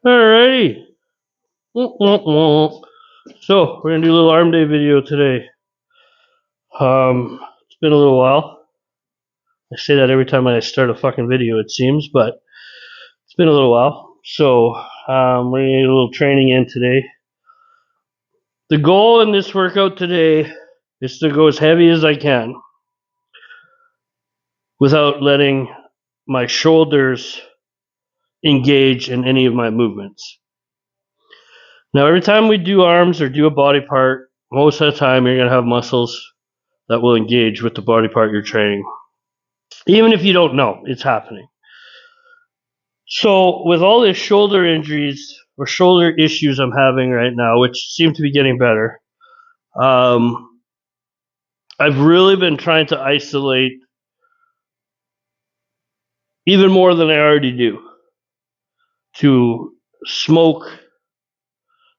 Alrighty. So we're gonna do a little arm day video today. It's been a little while. I say that every time I start a fucking video, it seems, but it's been a little while. So we're gonna get a little training in today. The goal in this workout today is to go as heavy as I can without letting my shoulders engage in any of my movements. Now, every time we do arms or do a body part, most of the time you're gonna have muscles that will engage with the body part you're training. Even if you don't know it's happening. So with all these shoulder injuries or shoulder issues I'm having right now, which seem to be getting better, I've really been trying to isolate even more than I already do to smoke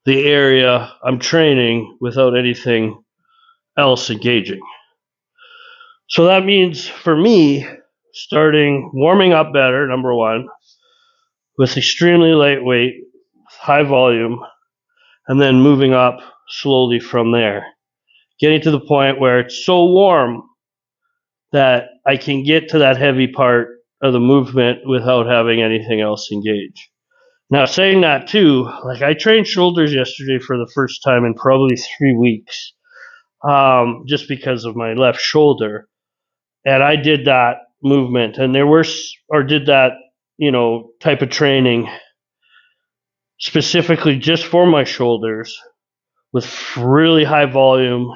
the area I'm training without anything else engaging. So that means for me, warming up better, number one, with extremely lightweight, high volume, and then moving up slowly from there. Getting to the point where it's so warm that I can get to that heavy part of the movement without having anything else engage. Now, saying that too, like I trained shoulders yesterday for the first time in probably 3 weeks, just because of my left shoulder. And I did that movement, and did that, type of training specifically just for my shoulders with really high volume,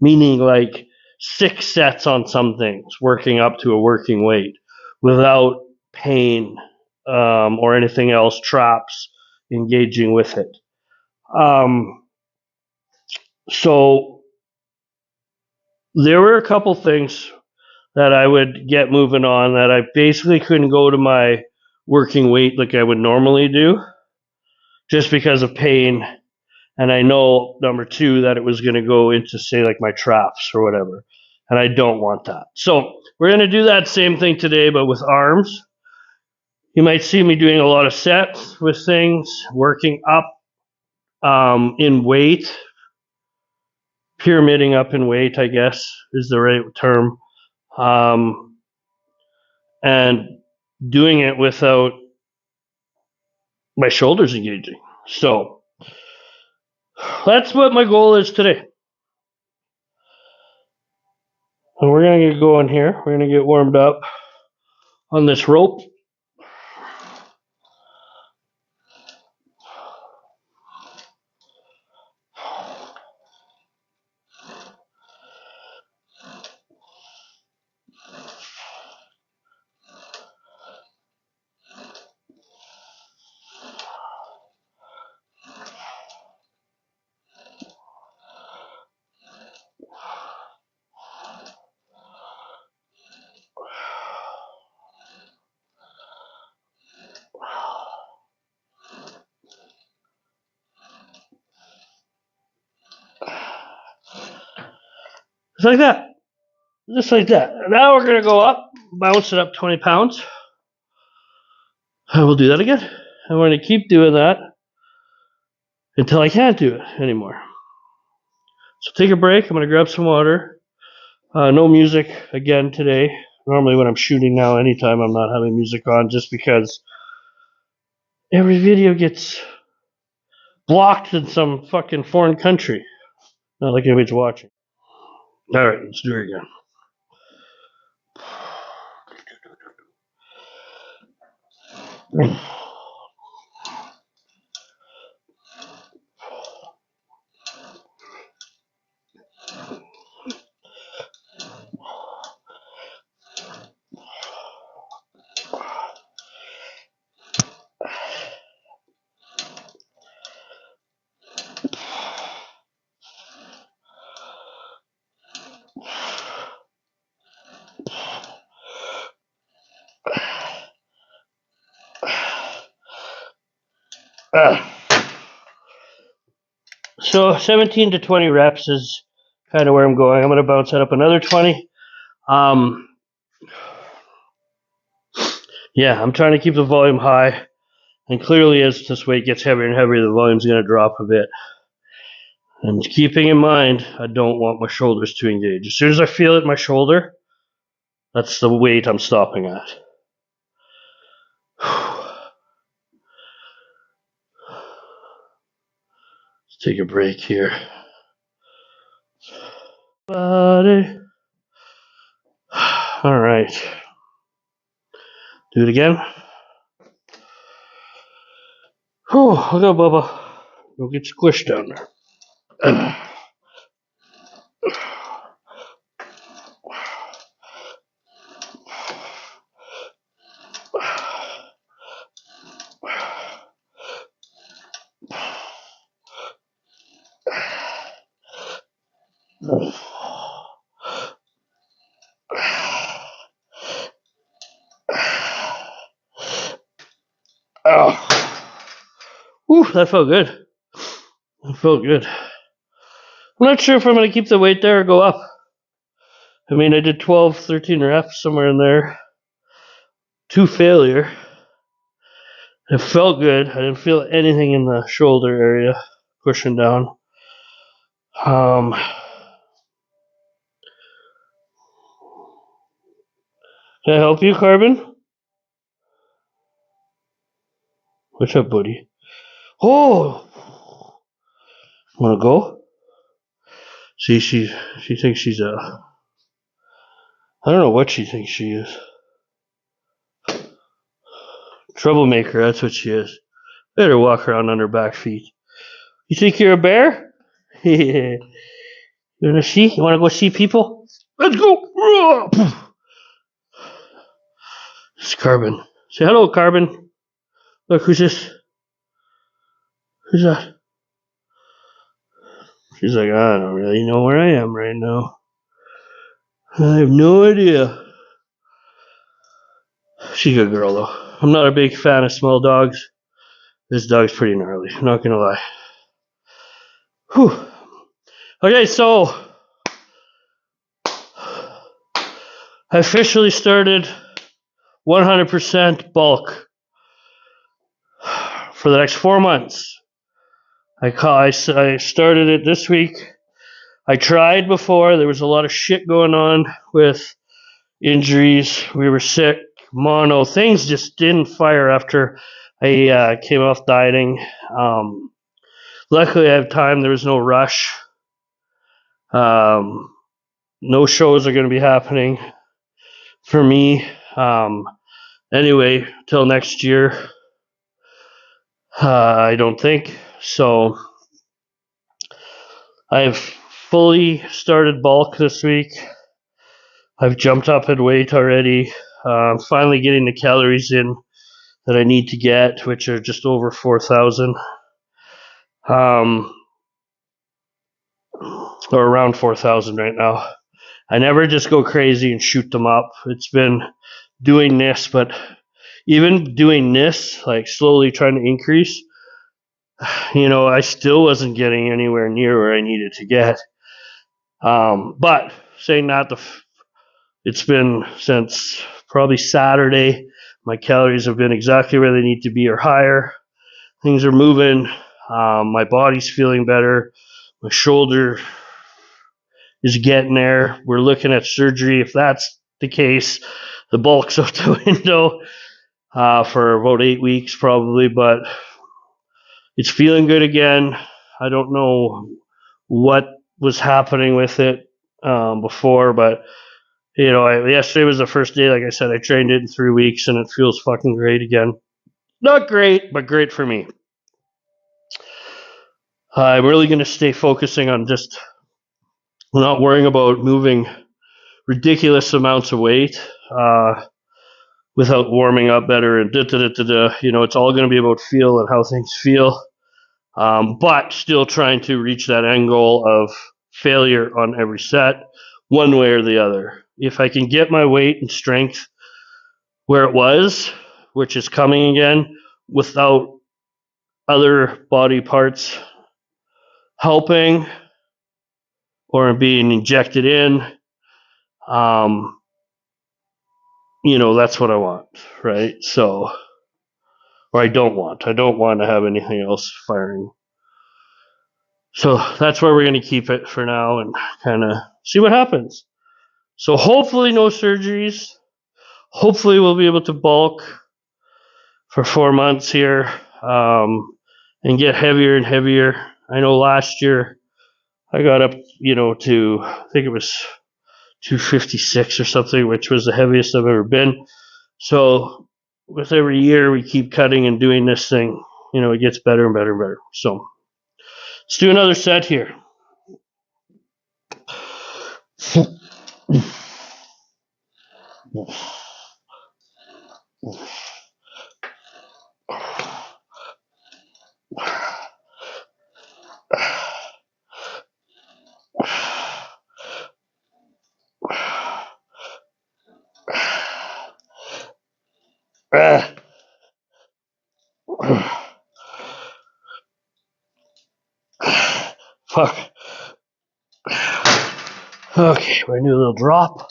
meaning like 6 sets on some things, working up to a working weight without pain or anything else, traps engaging with it. So there were a couple things that I would get moving on that I basically couldn't go to my working weight like I would normally do just because of pain. And I know, number two, that it was going to go into, say, like my traps or whatever. And I don't want that. So we're going to do that same thing today, but with arms. You might see me doing a lot of sets with things, working up in weight, pyramiding up in weight, I guess is the right term, and doing it without my shoulders engaging. So that's what my goal is today. And we're going to get going here. We're going to get warmed up on this rope. Just like that. Just like that. Now we're going to go up, bounce it up 20 pounds. And we'll do that again. And we're going to keep doing that until I can't do it anymore. So take a break. I'm going to grab some water. No music again today. Normally when I'm shooting now, anytime I'm not having music on, just because every video gets blocked in some fucking foreign country. Not like anybody's watching. All right, let's do it again. So 17 to 20 reps is kind of where I'm going. I'm going to bounce that up another 20. Yeah, I'm trying to keep the volume high And clearly, as this weight gets heavier and heavier, the volume's going to drop a bit. And keeping in mind, I don't want my shoulders to engage. As soon as I feel it in my shoulder, that's the weight I'm stopping at. Let's take a break here. Body. All right. Do it again. Whew, look out, Bubba. Don't get squished down there. Oh. Whew, that felt good. That felt good. I'm not sure if I'm going to keep the weight there or go up. I mean, I did 12, 13 reps, somewhere in there. 2 failure. It felt good. I didn't feel anything in the shoulder area pushing down. Can I help you, Carbon? What's up, buddy? Oh! Wanna go? See, she thinks she's a... I don't know what she thinks she is. Troublemaker, that's what she is. Better walk around on her back feet. You think you're a bear? You wanna see? You wanna go see people? Let's go! It's Carbon. Say hello, Carbon. Look, who's this? Who's that? She's like, I don't really know where I am right now. I have no idea. She's a good girl, though. I'm not a big fan of small dogs. This dog's pretty gnarly, I'm not gonna lie. Whew. Okay, so I officially started 100% bulk for the next 4 months. I started it this week. I tried before. There was a lot of shit going on with injuries. We were sick, mono. Things just didn't fire after I came off dieting. Luckily, I have time. There was no rush. No shows are going to be happening for me. Anyway, till next year, I don't think. So I've fully started bulk this week. I've jumped up in weight already. Finally getting the calories in that I need to get, which are just over 4,000. Or around 4,000 right now. I never just go crazy and shoot them up. It's been doing this, but even doing this, like slowly trying to increase, I still wasn't getting anywhere near where I needed to get. But saying that, it's been since probably Saturday. My calories have been exactly where they need to be or higher. Things are moving. My body's feeling better. My shoulder is getting there. We're looking at surgery. If that's the case, the bulk's out the window for about 8 weeks probably, but it's feeling good again. I don't know what was happening with it before, but yesterday was the first day. Like I said, I trained it in 3 weeks, and it feels fucking great again. Not great, but great for me. I'm really going to stay focusing on just not worrying about moving ridiculous amounts of weight without warming up better and it's all going to be about feel and how things feel, but still trying to reach that end goal of failure on every set, one way or the other. If I can get my weight and strength where it was, which is coming again, without other body parts helping or being injected in, that's what I want, right? So or I don't want to have anything else firing. So that's where we're going to keep it for now and kind of see what happens. So hopefully no surgeries. Hopefully we'll be able to bulk for 4 months here, and get heavier and heavier. I know last year I got up, to, I think it was 256 or something, which was the heaviest I've ever been. So with every year we keep cutting and doing this thing, it gets better and better and better. So let's do another set here. Fuck. Okay, we're gonna do a little drop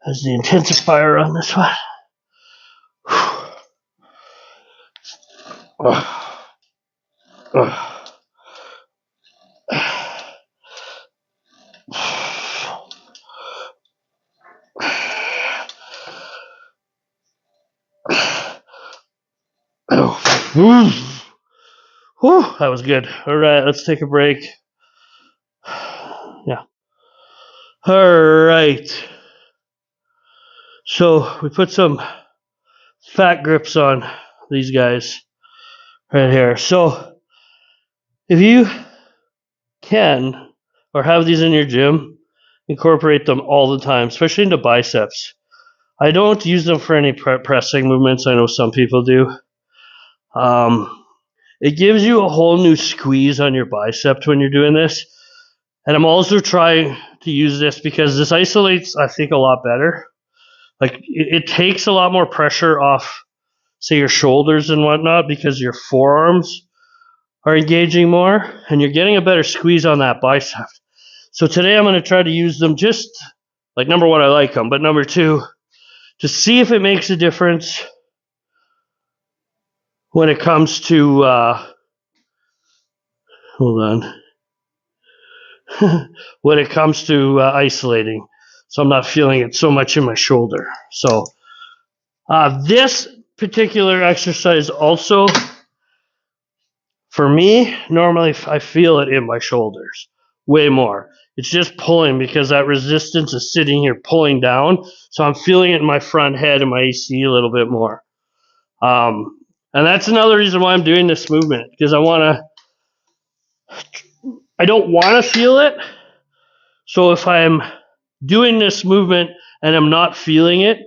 as the intensifier on this one. Whew, that was good. All right, let's take a break. Yeah. All right. So we put some fat grips on these guys right here. So if you can or have these in your gym, incorporate them all the time, especially into biceps. I don't use them for any pressing movements. I know some people do. It gives you a whole new squeeze on your biceps when you're doing this. And I'm also trying to use this because this isolates, I think, a lot better. Like it takes a lot more pressure off, say, your shoulders and whatnot, because your forearms are engaging more and you're getting a better squeeze on that bicep. So today I'm going to try to use them just like, number one, I like them, but number two, to see if it makes a difference when it comes to, hold on, when it comes to isolating. So I'm not feeling it so much in my shoulder. So this particular exercise also, for me, normally I feel it in my shoulders way more. It's just pulling because that resistance is sitting here pulling down. So I'm feeling it in my front head and my AC a little bit more. And that's another reason why I'm doing this movement, because I don't want to feel it. So if I'm doing this movement and I'm not feeling it,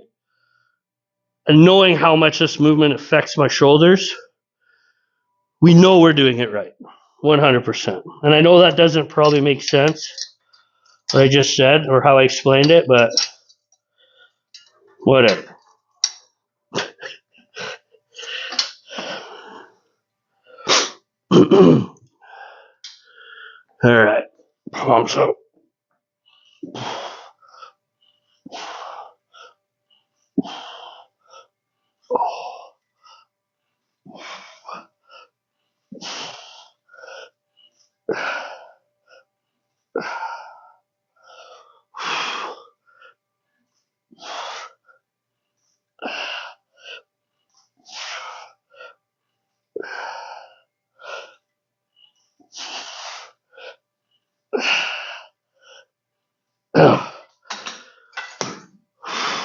and knowing how much this movement affects my shoulders, we know we're doing it right, 100%. And I know that doesn't probably make sense, what I just said or how I explained it, but whatever. All right, palms up.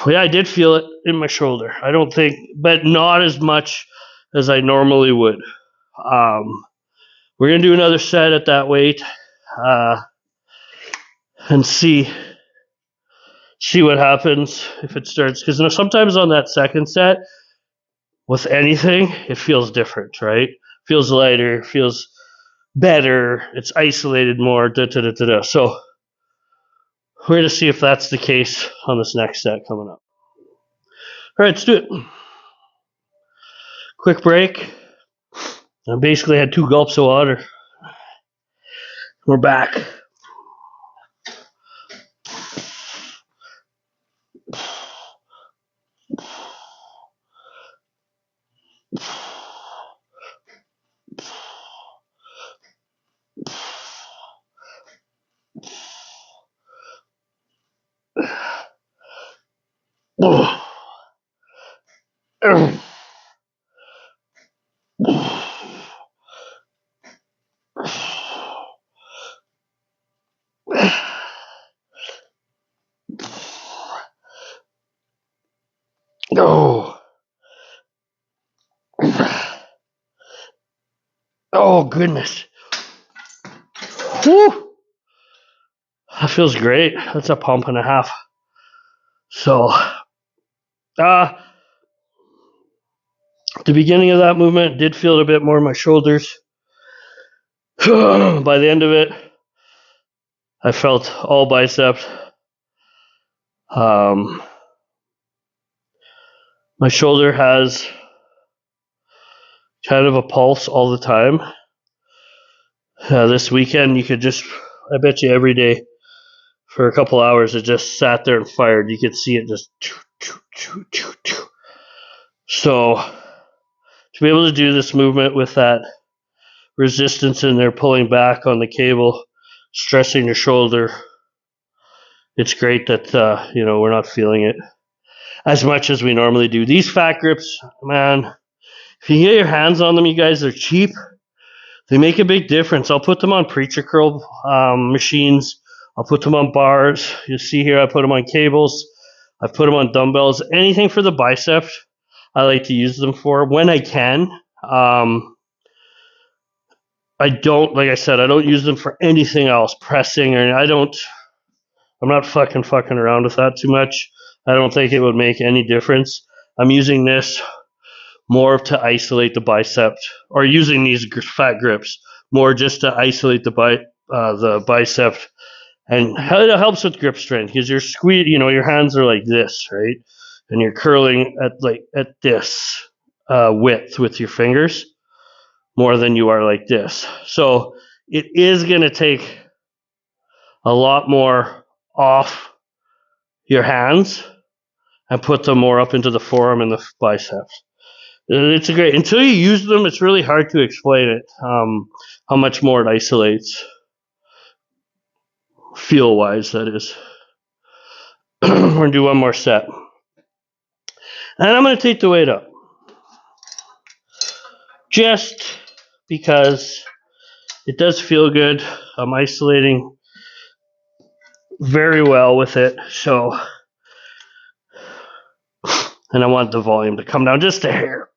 Yeah, I did feel it in my shoulder. I don't think, but not as much as I normally would. We're gonna do another set at that weight, and see what happens if it starts. Because sometimes on that second set, with anything, it feels different, right? Feels lighter, feels better. It's isolated more. So we're gonna see if that's the case on this next set coming up. All right, let's do it. Quick break. I basically had 2 gulps of water. We're back. Oh. Oh, goodness. Whew. That feels great. That's a pump and a half. So, the beginning of that movement did feel a bit more in my shoulders. By the end of it, I felt all bicep. My shoulder has kind of a pulse all the time. This weekend, you could just, I bet you every day for a couple hours, it just sat there and fired. You could see it just. So, to be able to do this movement with that resistance in there, pulling back on the cable, stressing your shoulder, it's great that, we're not feeling it as much as we normally do. These fat grips, man, if you get your hands on them, you guys, they're cheap. They make a big difference. I'll put them on preacher curl machines. I'll put them on bars. You see here, I put them on cables. I've put them on dumbbells. Anything for the biceps, I like to use them for when I can. I don't, like I said, I don't use them for anything else, pressing, or I'm not fucking around with that too much. I don't think it would make any difference. I'm using this more to isolate the bicep, or using these fat grips more just to isolate the bicep, and it helps with grip strength because you're squeeze. Your hands are like this, right, and you're curling at this width with your fingers more than you are like this. So it is going to take a lot more off your hands and put them more up into the forearm and the biceps. It's a great, until you use them, it's really hard to explain it, how much more it isolates, feel-wise, that is. We're going to do one more set. And I'm going to take the weight up. Just because it does feel good. I'm isolating very well with it. So, and I want the volume to come down just a hair.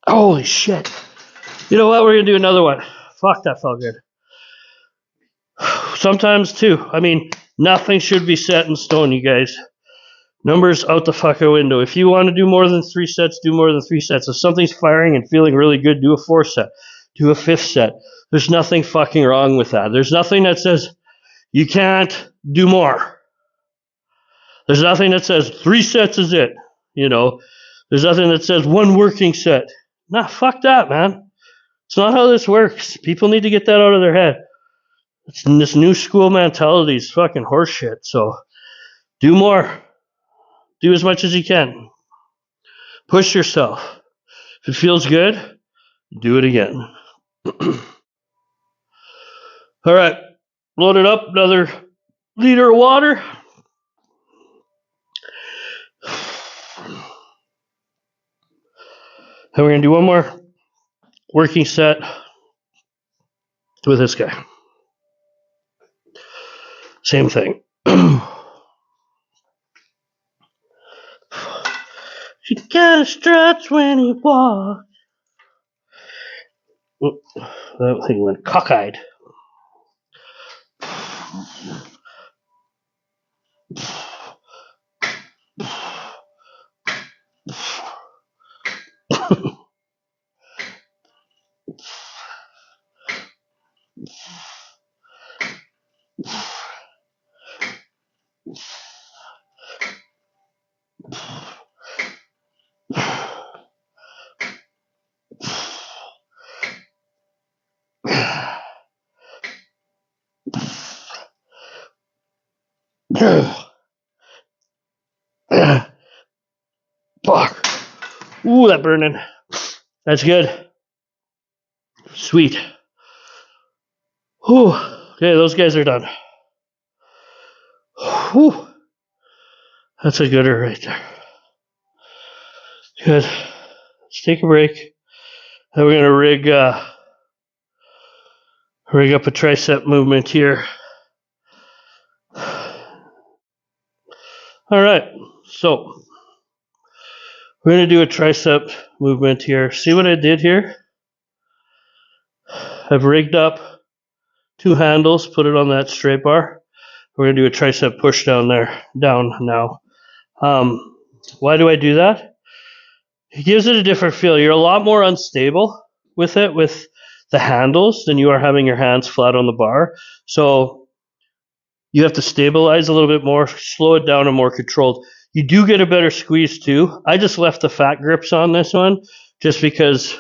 Holy shit. You know what? We're going to do another one. Fuck, that felt good. Sometimes, too. Nothing should be set in stone, you guys. Numbers out the fucking window. If you want to do more than 3 sets, do more than 3 sets. If something's firing and feeling really good, do a 4th set. Do a 5th set. There's nothing fucking wrong with that. There's nothing that says you can't do more. There's nothing that says 3 sets is it. There's nothing that says 1 working set. Nah, fuck that, man. It's not how this works. People need to get that out of their head. This new school mentality is fucking horseshit. So do more. Do as much as you can. Push yourself. If it feels good, do it again. All right. Load it up. Another liter of water. And we're going to do one more working set with this guy. Same thing. She kind of struts when he walks. That thing went cockeyed. Fuck. Ooh, that burning. That's good. Sweet. Whew. Okay, those guys are done. Whew. That's a gooder right there. Good. Let's take a break. Then we're gonna rig up a tricep movement here. All right, so we're gonna do a tricep movement here. See what I did here? I've rigged up 2 handles, put it on that straight bar. We're gonna do a tricep push down now. Why do I do that? It gives it a different feel. You're a lot more unstable with the handles than you are having your hands flat on the bar. So you have to stabilize a little bit more, slow it down, and more controlled. You do get a better squeeze too. I just left the fat grips on this one just because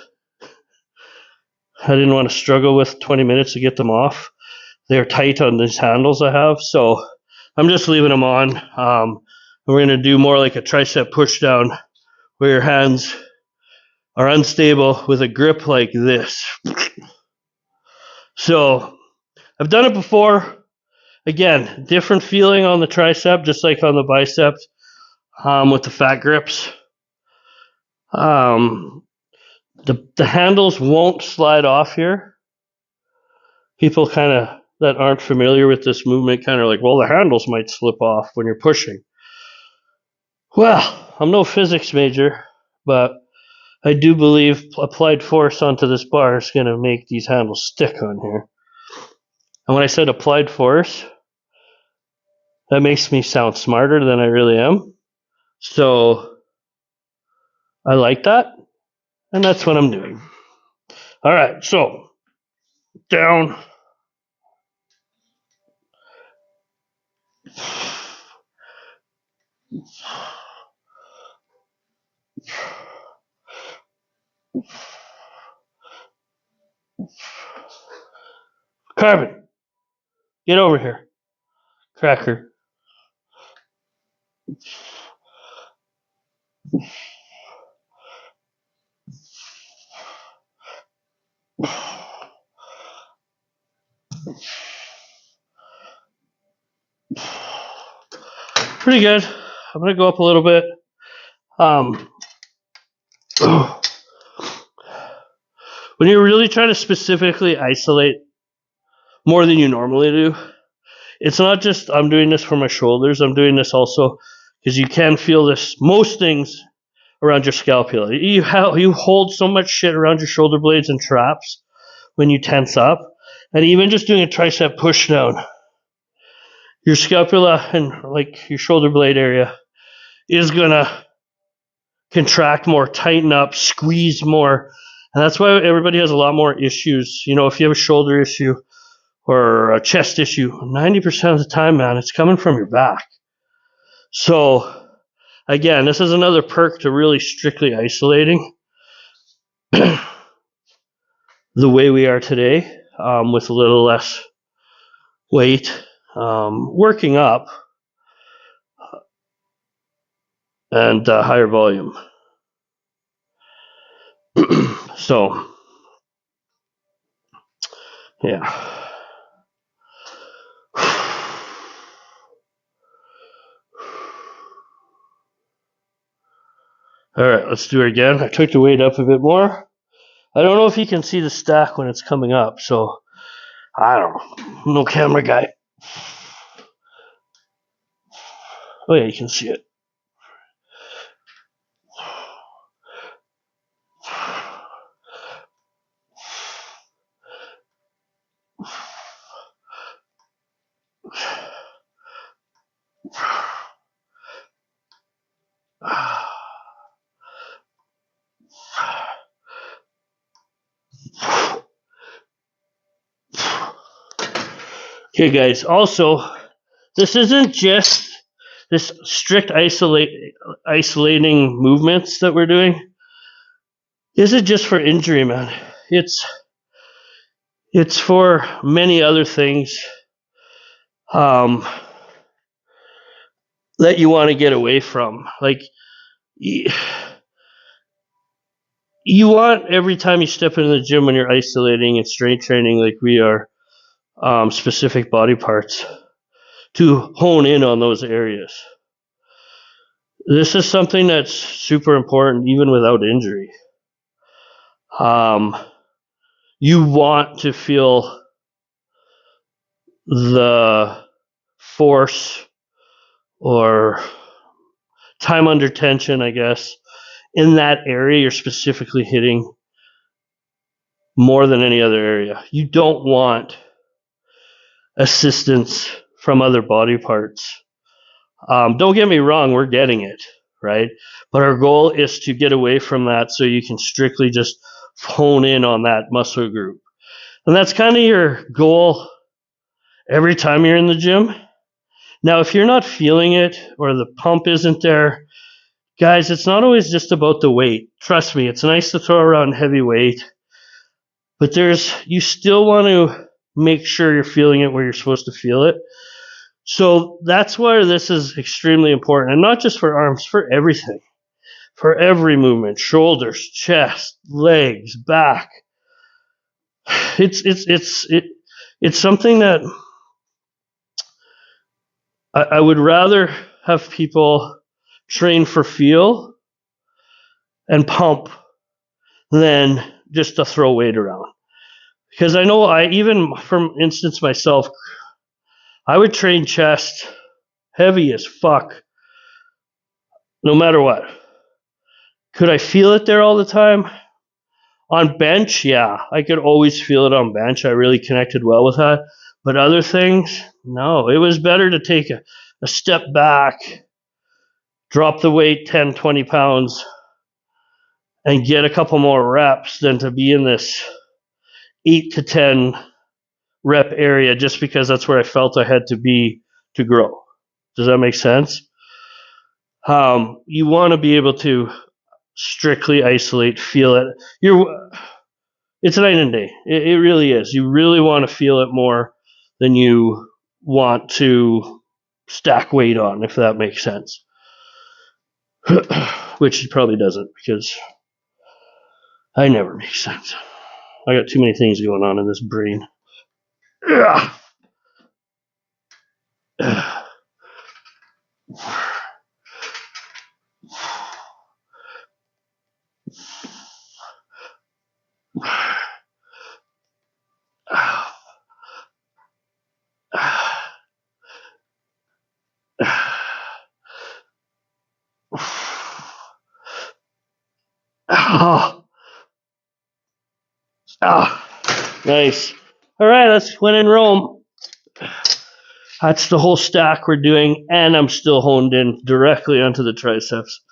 I didn't want to struggle with 20 minutes to get them off. They're tight on these handles I have, so I'm just leaving them on. We're going to do more like a tricep push down where your hands are unstable with a grip like this. So I've done it before. Again, different feeling on the tricep, just like on the biceps with the fat grips. The handles won't slide off here. People kind of that aren't familiar with this movement kind of like, well, the handles might slip off when you're pushing. Well, I'm no physics major, but I do believe applied force onto this bar is going to make these handles stick on here. And when I said applied force, that makes me sound smarter than I really am. So I like that, and that's what I'm doing. All right, so down. Carbon, get over here. Cracker. Pretty good. I'm going to go up a little bit. When you're really trying to specifically isolate more than you normally do, it's not just I'm doing this for my shoulders. I'm doing this also because you can feel this most things around your scapula. You hold so much shit around your shoulder blades and traps when you tense up, and even just doing a tricep push down, your scapula and like your shoulder blade area is gonna contract more, tighten up, squeeze more, and that's why everybody has a lot more issues. You know, if you have a shoulder issue or a chest issue, 90% of the time, man, it's coming from your back. So again, this is another perk to really strictly isolating the way we are today, with a little less weight, working up, and higher volume. So, yeah. All right, let's do it again. I took the weight up a bit more. I don't know if you can see the stack when it's coming up, so I don't know. I'm no camera guy. Oh yeah, you can see it. Okay, guys, also, this isn't just this strict isolating movements that we're doing. This is just for injury, man. It's for many other things. that you want to get away from. Like, you want every time you step into the gym when you're isolating and strength training, like we are, specific body parts to hone in on those areas. This is something that's super important even without injury. You want to feel the force or time under tension, I guess, in that area you're specifically hitting more than any other area. You don't want assistance from other body parts. Don't get me wrong, we're getting it, right? But our goal is to get away from that so you can strictly just hone in on that muscle group. And that's kind of your goal every time you're in the gym. Now, if you're not feeling it or the pump isn't there, guys, it's not always just about the weight. Trust me, it's nice to throw around heavy weight, but you still want to make sure you're feeling it where you're supposed to feel it. So that's why this is extremely important, and not just for arms, for everything, for every movement: shoulders, chest, legs, back. It's something that I would rather have people train for feel and pump than just to throw weight around. Because I know even from instance myself, I would train chest heavy as fuck, no matter what. Could I feel it there all the time? On bench, yeah, I could always feel it on bench. I really connected well with that. But other things, no. It was better to take a step back, drop the weight 10, 20 pounds, and get a couple more reps than to be in this 8 to 10 rep area just because that's where I felt I had to be to grow. Does that make sense? You want to be able to strictly isolate, feel it. It's night and day. It really is. You really want to feel it more than you want to stack weight on, if that makes sense. Which it probably doesn't, because I never make sense. I got too many things going on in this brain. Nice. All right, let's win in Rome. That's the whole stack we're doing, and I'm still honed in directly onto the triceps.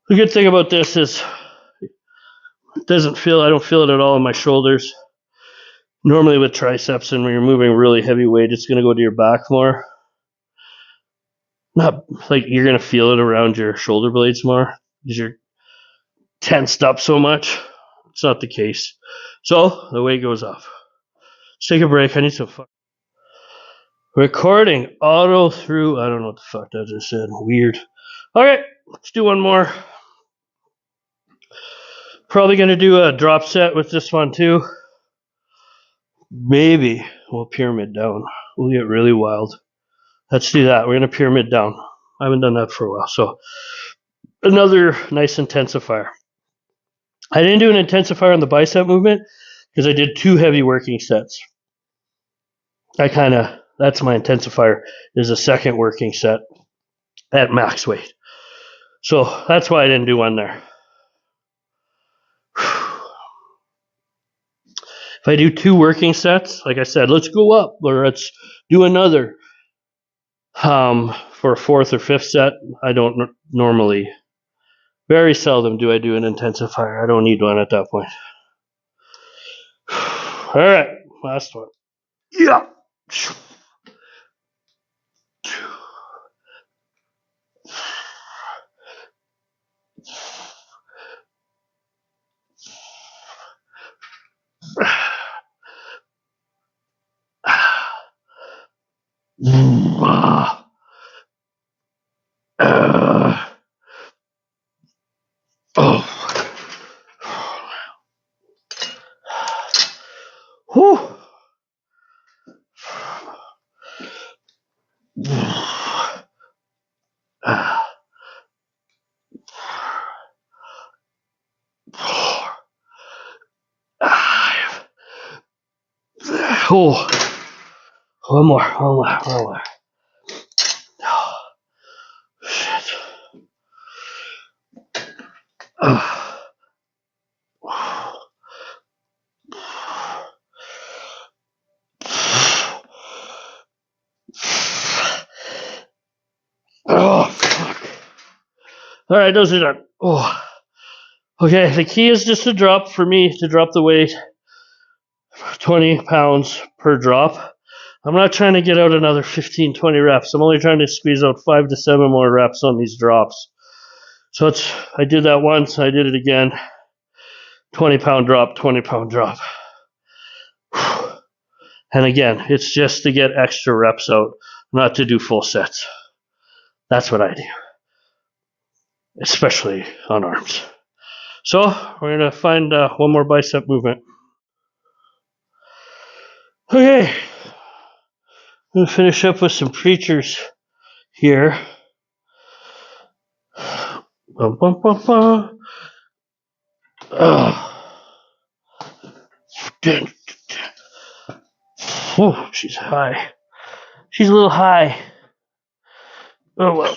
The good thing about this is I don't feel it at all in my shoulders. Normally with triceps and when you're moving really heavy weight, it's going to go to your back more. Not like you're going to feel it around your shoulder blades more because you're tensed up so much. It's not the case. So the weight goes off. Let's take a break. I need some fun. Recording auto through. I don't know what the fuck that just said. Weird. Okay, let's do one more. Probably going to do a drop set with this one too. Maybe we'll pyramid down. We'll get really wild. Let's do that. We're going to pyramid down. I haven't done that for a while. So another nice intensifier. I didn't do an intensifier on the bicep movement because I did 2 heavy working sets. That's my intensifier, is a second working set at max weight. So that's why I didn't do one there. If I do 2 working sets, like I said, let's go up or let's do another. For a 4th or 5th set, I don't normally, very seldom do I do an intensifier. I don't need one at that point. All right, last one. Yeah. Oh, one more. Oh, shit. Oh, fuck. All right, those are done. Oh, okay. The key is just to drop the weight 20 pounds per drop. I'm not trying to get out another 15, 20 reps. I'm only trying to squeeze out 5 to 7 more reps on these drops. So I did that once. I did it again. 20-pound drop, 20-pound drop. And again, it's just to get extra reps out, not to do full sets. That's what I do, especially on arms. So we're going to find one more bicep movement. Okay, I'm going to finish up with some preachers here. Bum, bum, bum, bum. Oh, she's high. She's a little high. Oh well.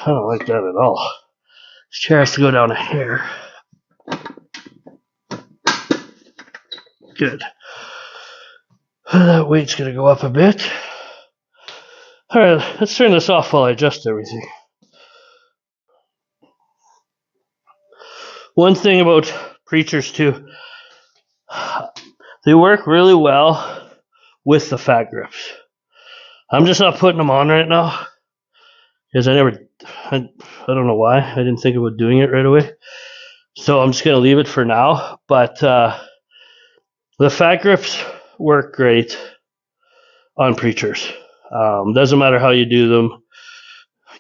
I don't like that at all. This chair has to go down a hair. Good. That weight's going to go up a bit. Alright, let's turn this off while I adjust everything. One thing about preachers too, they work really well with the fat grips. I'm just not putting them on right now because I don't know why. I didn't think about doing it right away. So I'm just going to leave it for now. But the fat grips work great on preachers. Doesn't matter how you do them.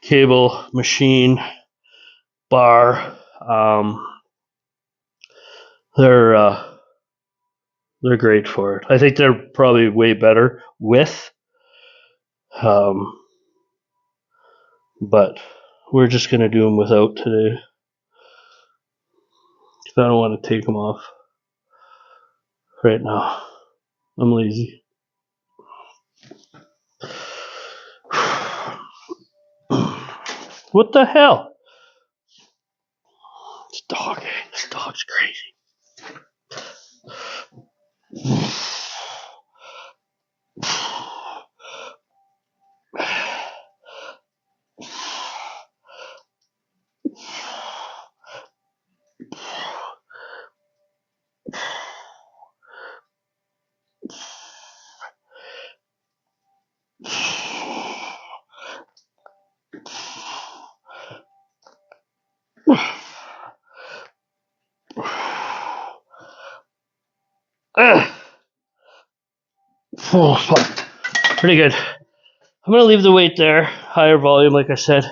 Cable, machine, bar. They're great for it. I think they're probably way better with. But we're just going to do them without today. Because I don't want to take them off right now. I'm lazy. What the hell? This dog's crazy. Oh, fuck. Pretty good. I'm going to leave the weight there. Higher volume, like I said.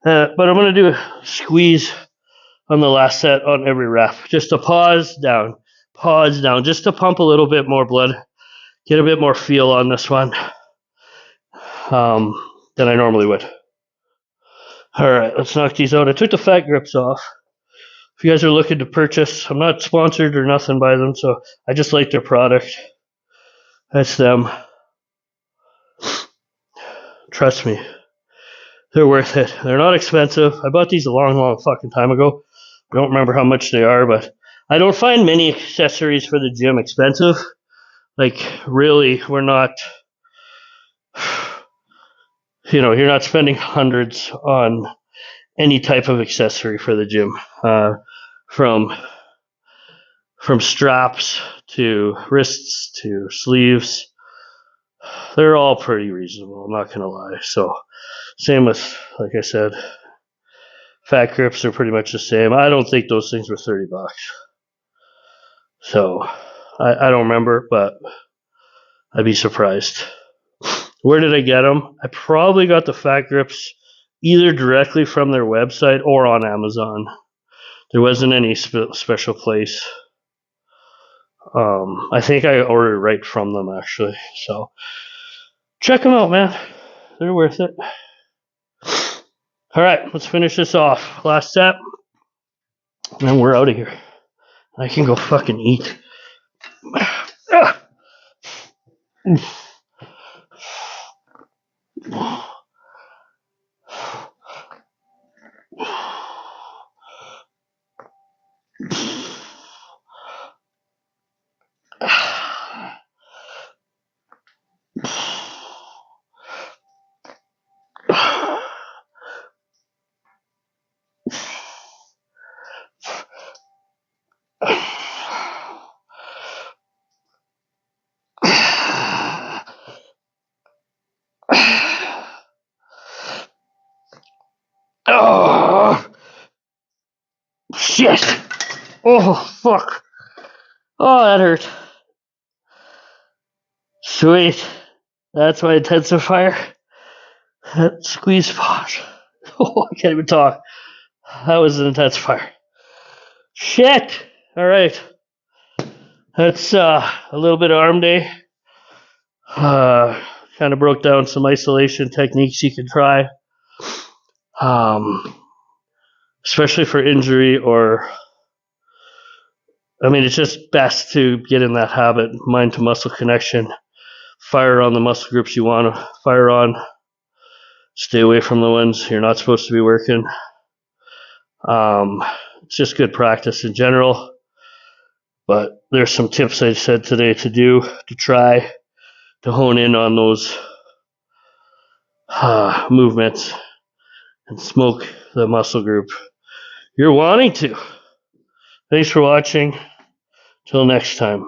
But I'm going to do a squeeze on the last set on every rep. Just to pause down, just to pump a little bit more blood. Get a bit more feel on this one than I normally would. All right, let's knock these out. I took the fat grips off. If you guys are looking to purchase, I'm not sponsored or nothing by them, so I just like their product. That's them. Trust me, they're worth it. They're not expensive. I bought these a long fucking time ago. I don't remember how much they are, but I don't find many accessories for the gym expensive. Like, really, we're not, you're not spending hundreds on any type of accessory for the gym. From straps to wrists to sleeves, they're all pretty reasonable, I'm not gonna lie. So same with, like I said, fat grips are pretty much the same. I don't think those things were $30. So I don't remember, but I'd be surprised. Where did I get them? I probably got the Fat Grips either directly from their website or on Amazon. There wasn't any special place. I think I ordered right from them actually. So check them out, man. They're worth it. All right, let's finish this off. Last step, and then we're out of here. I can go fucking eat. Oh, shit. Oh, fuck. Oh, that hurt. Sweet. That's my intensifier. That squeeze spot. Oh, I can't even talk. That was an intensifier. Shit. All right. That's a little bit of arm day. Kind of broke down some isolation techniques you can try. Especially for injury it's just best to get in that habit, mind to muscle connection. Fire on the muscle groups you want to fire on. Stay away from the ones you're not supposed to be working. It's just good practice in general. But there's some tips I said today to try to hone in on those movements and smoke the muscle group you're wanting to. Thanks for watching. Till next time.